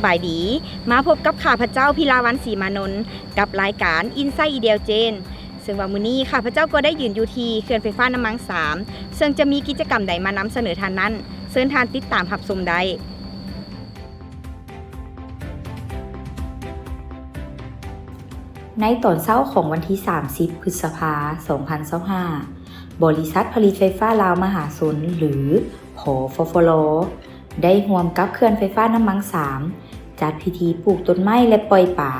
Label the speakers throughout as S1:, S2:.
S1: บายดีมาพบกับข้าพเจ้าพิลาวันศรีมานนท์กับรายการอินไซต์อีเดียเจนซึ่งว่ามื้อนี้ข้าพเจ้าก็ได้ยืนอยู่ที่เขื่อนไฟฟ้าน้ำมัง3ซึ่งจะมีกิจกรรมใดมานำเสนอทานนั้นเชิญทานติดตามรับชมได้
S2: ในตอนเช้าของวันที่ 30 พฤษภาคม 2025 บริษัทผลิตไฟฟ้าลาวมหาชนหรือผฟฟล ได้ร่วมกับเขื่อนไฟฟ้าน้ำมัง3จัดพิธีปลูกต้นไม้และปล่อยป่า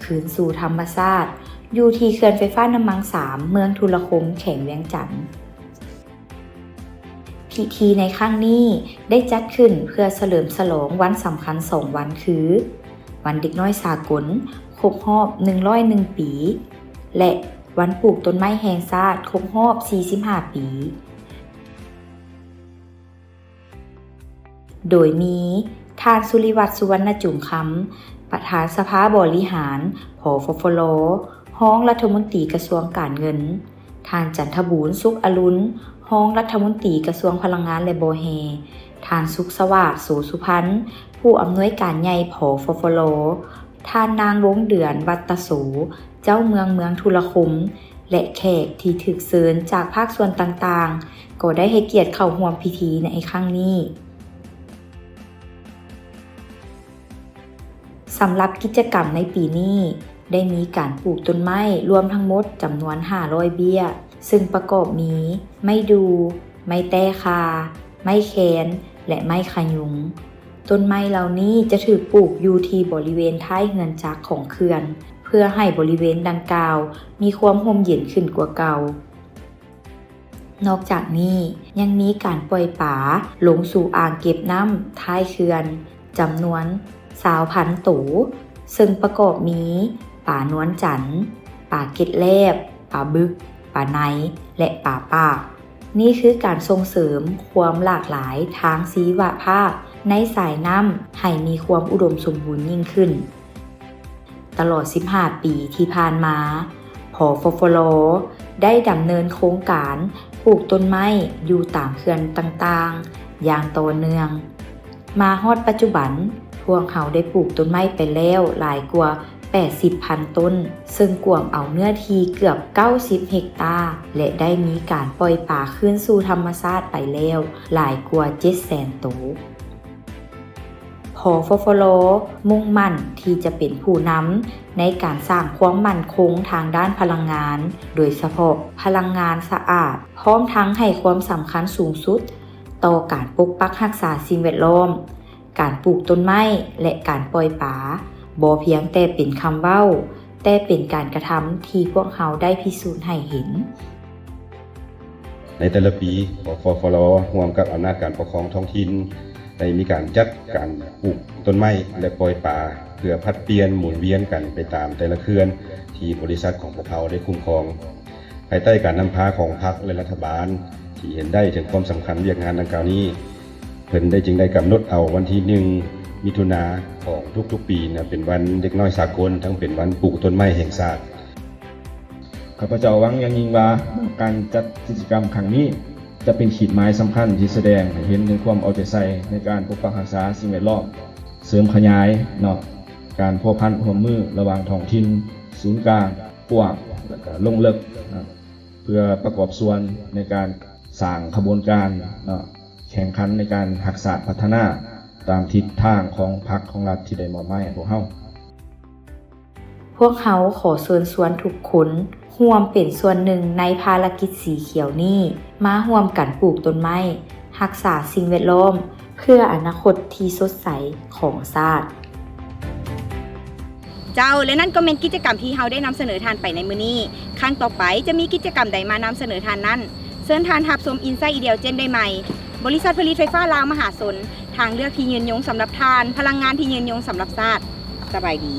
S2: คืนสู่ธรรมชาติอยู่ที่เขื่อนไฟฟ้าน้ำมัง3เมืองทุลคมแขวงเวียงจันทน์พิธีในครั้งนี้ได้จัดขึ้นเพื่อเฉลิมฉลองวันสำคัญ2วันคือวันเด็กน้อยสากลครบรอบ101 ปีและวันปลูกต้นไม้แห่งชาติครบรอบ45 ปีโดยมีท่านสุริวัฒน์สุวรรณจุ่มคำประธานสภาบริหารผฟฟลรองรัฐมนตรีกระทรวงการเงินท่านจันทบูรณ์สุขอรุณรองรัฐมนตรีกระทรวงพลังงานและโบแฮท่านสุขสวัสดิ์โสสุพรรณผู้อำนวยการใหญ่ผฟฟลท่านนางลงเดือนวัตตโสเจ้าเมืองทุลคมและแขกที่ถูกเชิญจากภาคส่วนต่างๆก็ได้ให้เกียรติเข้าร่วมพิธีในครั้งนี้สำหรับกิจกรรมในปีนี้ได้มีการปลูกต้นไม้รวมทั้งหมดจำนวน500เบี้ยซึ่งประกอบมีไม้ดูไม้แต้คาไม้แคนและไม้ขยุงต้นไม้เหล่านี้จะถูกปลูกอยู่ที่บริเวณท้ายเฮือนจักรของเขื่อนเพื่อให้บริเวณดังกล่าวมีความร่มเย็นขึ้นกว่าเก่านอกจากนี้ยังมีการปล่อยป่าลงสู่อ่างเก็บน้ำท้ายเขื่อนจำนวน20,000 ตัวซึ่งประกอบมีป่านวลจันทร์ป่าเกล็ดแลบป่าบึกป่าไนและป่าปากนี่คือการส่งเสริมความหลากหลายทางชีวภาพในสายน้ำให้มีความอุดมสมบูรณ์ยิ่งขึ้นตลอด15 ปีที่ผ่านมาผฟฟลได้ดำเนินโครงการปลูกต้นไม้อยู่ตามเขื่อนต่างๆอย่างต่อเนื่องมาฮอดปัจจุบันพวกเขาได้ปลูกต้นไม้ไปแล้วหลายกว่า 80,000 ต้นซึ่งกวมเอาเนื้อที่เกือบ90 เฮกตาร์และได้มีการปล่อยป่าคืนสู่ธรรมชาติไปแล้วหลายกว่า 700,000 ตัวผฟฟลมุ่งมั่นที่จะเป็นผู้นำในการสร้างความมั่นคงทางด้านพลังงานโดยเฉพาะพลังงานสะอาดพร้อมทั้งให้ความสำคัญสูงสุดต่อการปกปักรักษาสิ่งแวดล้อมการปลูกต้นไม้และการปล่อยป่าบ่เพียงแต่เป็นคำเว้าแต่เป็นการกระทำที่พวกเขาได้พิสูจน์ให้เห็น
S3: ในแต่ละปีผฟฟลร่วมกับอำนาจการปกครองท้องถิ่นได้มีการจัดการปลูกต้นไม้และปล่อยป่าเพื่อผลัดเปลี่ยนหมุนเวียนกันไปตามแต่ละเขื่อนที่บริษัทของพวกเขาได้คุ้มครองภายใต้การนำพาของพรรคและรัฐบาลที่เห็นได้ถึงความสำคัญเรื่องงานดังกล่าวนี้เพิ่นได้จึงได้กำหนดเอาวันที่1 มิถุนายนของทุกๆปีเป็นวันเด็กน้อยสากลทั้งเป็นวันปลูกต้นไม้แห่งชาติ
S4: ข้าพเจ้าหวังอย่างยิ่งว่าการจัดกิจกรรมครั้งนี้จะเป็นขีดหมายสำคัญที่แสดงให้เห็นถึงความเอาใจใส่ในการปกปักรักษาสิ่งแวดล้อมเสริมขยายการพัวพันร่วมมือระหว่างท้องถิ่นศูนย์กลางกว้างและก็ลงลึกเพื่อประกอบส่วนในการสร้างขบวนการแข่งขันในการรักษาพัฒนาตามทิศทางของพรรคของรัฐที่ได้มอบหมายให้พวก
S2: เขาขอเชิญชวนทุกคนร่วมเป็นส่วนหนึ่งในภารกิจสีเขียวนี้มาร่วมกันปลูกต้นไม้รักษาสิ่งแวดล้อมเพื่ออนาคตที่สดใสของชาติ
S1: เจ้าและนั่นก็เป็นกิจกรรมที่เราได้นำเสนอทานไปในมื้อนี้ครั้งต่อไปจะมีกิจกรรมใดมานำเสนอทานนั้นเชิญทานรับชมอินไซต์อีเดียเจนได้ใหม่บริษัทผลิตไฟฟ้าลาวมหาชนทางเลือกที่ยืนยงสำหรับทานพลังงานที่ยืนยงสำหรับชาติสบายดี